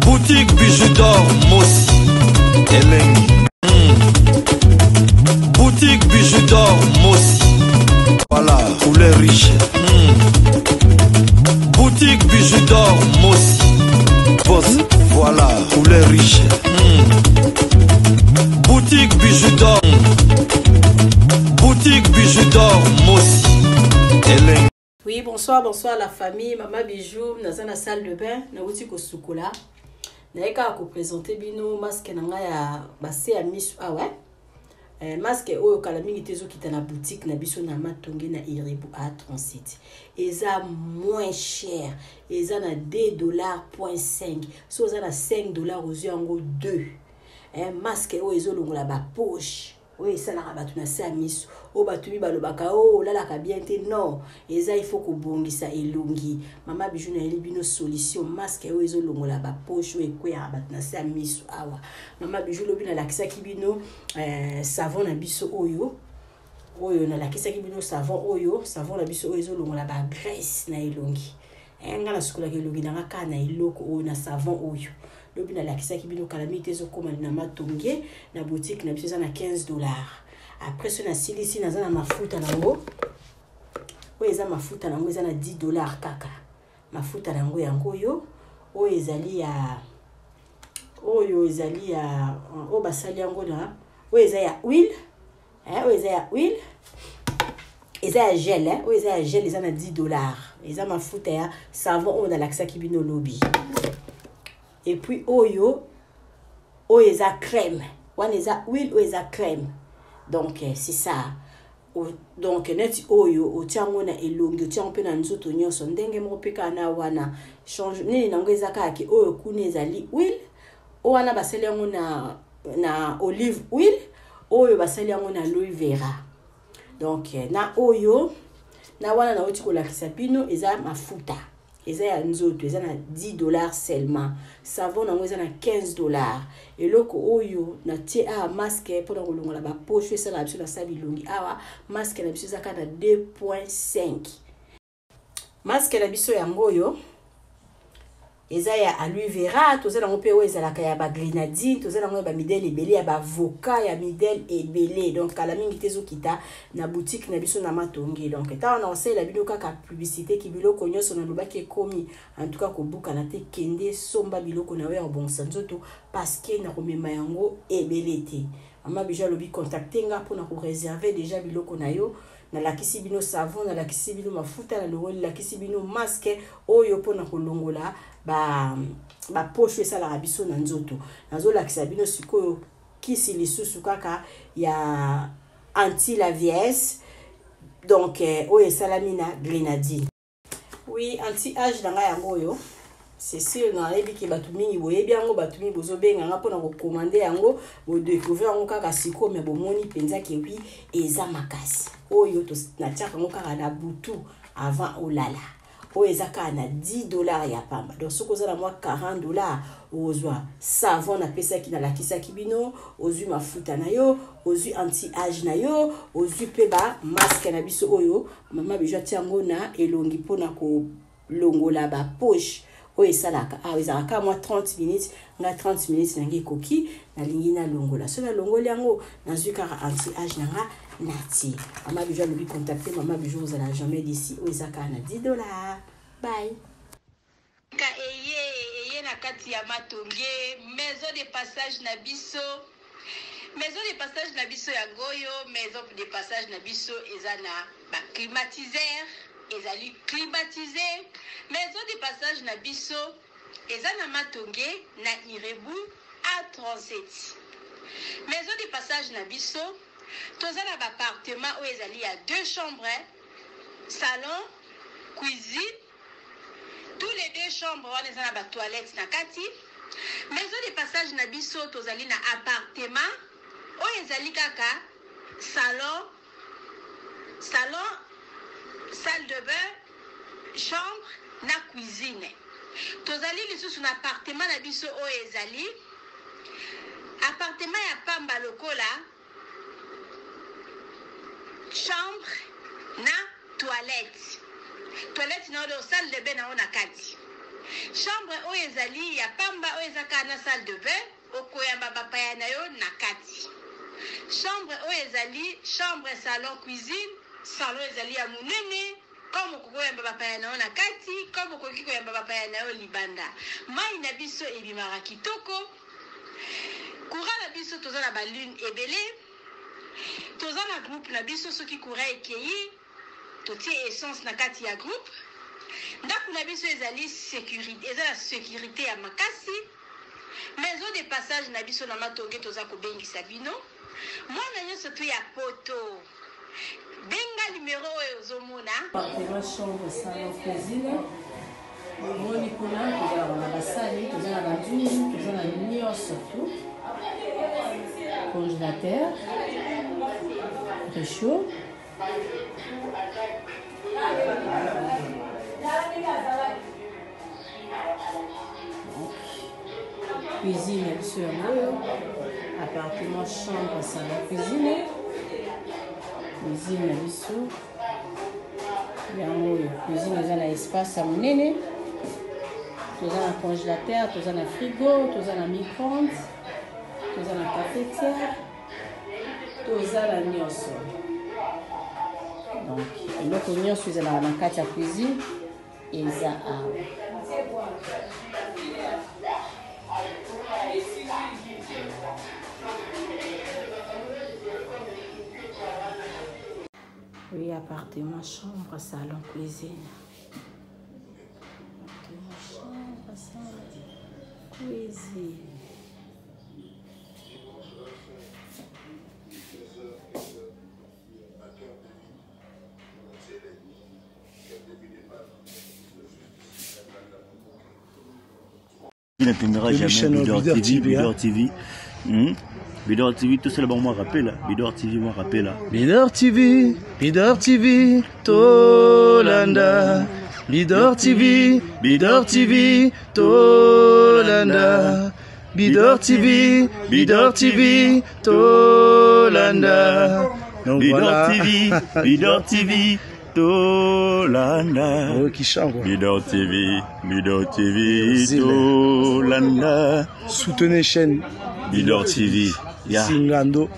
Boutique bijoux d'or Mossi Elengi. Boutique bijoux d'or Mossi. Voilà, couleur riche. Boutique bijoux d'or Mossi. Boss, voilà, couleur riche. Boutique bijoux d'or. Boutique bijoux d'or Mossi Elengi. Oui, bonsoir la famille. Maman Bijou, dans la salle de bain, na outi ko sukola. Na eka ko présenter bino masque na nga ya base ya misu ouais. Masque oyo kala mingi tezo kita na boutique na biso na matonge na Irebu A37. Eza moins cher. Eza na $2.5. So eza na $5 ozu yango 2. Masque oyo ezo longola ba poche. Oui, ça n'a pas de sa mise au batumi balobaka oh là la kabiente non et ça il faut que bongisa elongi mama bijou na elibino solution masque o ezo longola ba poche e kwea batuna sa mise awa mama bijou lobina la kisaki bino savon na biso oyo na la kisaki bino savon na biso oyo ezo longola ba graisse na elongi nga na sukola ke elongi na ka na eloko oyo na savon oyo lobina la kisaki bino calamité zo koma na matonge na boutique na biso na $15. Après ce na silisi na za na mafuta nango oyo eza mafuta nango eza na $10 kaka mafuta nango yango oyo ezali ya o basali yango na oyo eza ya huile oyo eza ya huile eza ya gel oyo eza ya gel eza na $10 eza mafuta ya savon oyo na la kisaki bino lobi. Et puis oyo eza crème wana eza huile oyo eza crème donc c'est ça donc neti oyo otiango na elongi otiango pe na nzoto nyonso ndenge moko pe kana wana change nini nango eza kaka oyo kuna ezali huile wana basali yango na olive oil oyo basali yango na aloe vera donc na oyo na wana na oti kolakisa bino eza mafuta eza ya nzoto eza na $10 seulement savon nango eza na $15 eloko oyo na tie a masque pour kolongola ba poche esa na biso na sabi longi awa masque na biso eza ka na 2.5 masque na biso yango oyo eza ya aloe vera toza nango pe oyo ezalaka ya ba grenadine toza nango ya ba midèle ebele ya ba avocat ya midèle ebele donc kala mingi tezo kita na boutique na biso na matonge donc ta on enseigne la biloko kaka publicité ki biloko nyonso na lobaki ekomi en tout cas ko buka na te kende somba biloko na we en bon nzoto parce que na komema yango ebele te mama bija lobi contacter nga pour na ko réserver déjà biloko na yo na lakisi bino savon na lakisi bino mafuta na longoli lakisi bino masque oyo pona kolongola ba poche esa la biso na nzoto nazo lakisa bino sikoyo kisi lisusu kaka ya anti la vieillesse donc oyo esalami na grenadine oui anti âge na nga yango oyo c'est sûr na yebi ki batu mingi boyebi yango batu mingi bozobenga nga pona ko commander yango bo découvrir yango kaka siko mais bomoni penza ke wi eza makasi oyo to na tiaka ngo kaka na butu avant olala oyo eza kaka na $10 ya pamba donc soko za na mwa $40 ozwa savon na pesa ki na lakisa ki bino ozwi mafuta na yo ozwi anti âge na yo ozwi pe ba masque na biso oyo mama bijou tiango na elongi pona ko longola ba poche oyo esalaka ezalaka mwa 30 minutes nga 30 minutes nange ekoki nalingi na longola so na longoli yango nazwi kaka anti âge na nga nati mama bijou alobi contacter mama bijou ozala jamais d'ici oyo eza kaka na $10 bye ka eye na kati ya matonge maison de passage na biso yango oyo maison de passage na biso eza na ba climatiseur ezali climatisé maison de passage na biso eza na matonge na Irebu A37 maison de passage na biso toza na ba appartement oyo ezali ya 2 chambres salon cuisine tous les 2 chambres wana eza na ba toilettes na kati maison de passage na biso tozali na appartement oyo ezali kaka salon salle de bain chambre na cuisine tozali lisusu na appartement na biso oyo ezali appartement ya pamba lokola chambre na toilette na oyo salle de bain na ona kati chambre oyo ezali ya pamba oyo ezaka na salle de bain okoyamba bapaya na yo na kati. Chambre oyo ezali chambre salon cuisine salon ezali ya munene comme okoyamba bapaya na yo na kati comme okoki koyamba bapaya na yo libanda. Mai na biso ebimaka kitoko. Courant na biso toza na balune ebele. Toza na groupe na biso soki courant ekei totie essence na kati ya groupe. Ndako na biso ezali sécurité, eza la sécurité ya makasi. Maison de passage na biso na Matonge toza kobengisa bino. Mwana nyonso to ya poto. Benga numéro oyo ozomona. Appartement, chambre, salon, cuisine. Moni kuna toza na basali, toza na badouze, toza na nyonso tout. Congélateur. Réchaud. Cuisine sur appartement, chambre, salon, cuisine. Cuisine na biso. Yango cuisine eza na espace ya monene. Toza na congélateur, toza na frigo, toza na micro-ondes, toza na cafetière, toza na nyonso. Donc eloko nyonso ezalaka na kati ya cuisine eza awa. Oui, appartement, chambre, salon, cuisine. Appartement, chambre, salon, cuisine. Il n'atteindra jamais Bidor TV. Bidor TV, tout ça là-bas, moi rappelle. Bidor TV, moi rappelle. Bidor TV, Tolanda. Bidor TV, Tolanda. Bidor TV, Tolanda. Donc Bidor voilà. TV, Tolanda. Oh, qui chante. Bidor TV, Tolanda. Soutenez chaîne Bidor TV. Singando.